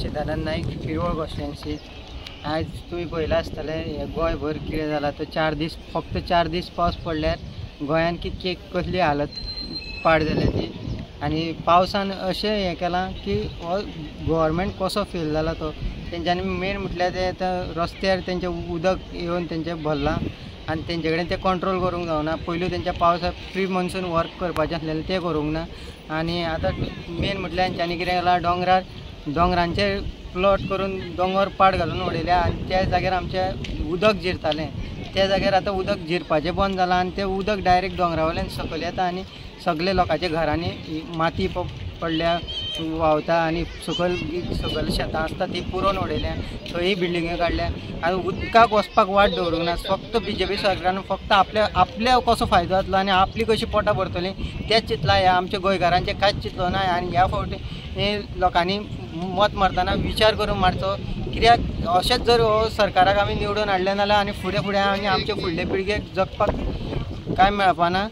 Sadanand Naik Shirwal constituency. आज तुम्ही पळयला आसतले गोंयभर कितें जालां तो 4 दीस फक्त 4 दीस पावस पडल्यार गोंयान कितली कसली हालत पाड जाल्या ती। आनी पावसान अशें हें केलां की हो गव्हर्मेंट कसो फेल जाला तो। तेंच्यांनी मेन म्हटल्यार ते रस्त्यार तेंचें उदक येवन तेंचें भरलां आनी तेंचे कडेन ते कंट्रोल करूंक जावना। पयलू तेंच्या पावसा प्री मॉन्सून वर्क करपाचें आसलेलें तें करूंक ना। आनी आतां मेन म्हटल्यार तेंच्यांनी कितें केलां, दोंगरांचे प्लॉट करून दोंगर पाड घालून उडयल्या आनी त्या जाग्यार आमचें उदक जिरतालें त्या जाग्यार आतां उदक जिरपाचें बंद जालां आनी तें उदक डायरेक्ट दोंगरा वयल्यान सकयल येता आनी सगळे लोकांच्या घरांनी माती पडल्या व्हांवता आनी सकयल शेतां आसता ती पुरोवन उडयल्या, थंय बिल्डिंग्यो काडल्या आनी उदकाक वचपाक वाट दवरूंक ना। फक्त BJP सरकारान फक्त आपल्या कसो फायदो जातलो आनी आपली कशी पोटां भरतली तेंच चिंतलां। ह्या आमच्या गोंयकारांचें कांयच चिंतलो ना आनी ह्या फावटी हे लोकांनी मत मारतना विचार करून मारचो। कित्याक अशेंच जर सरकाराक आमी निवडून हाडलें नाल्यार आनी फुडें आनी आमचे फुडले पिळगेक जगपाक कांय मेळपाना।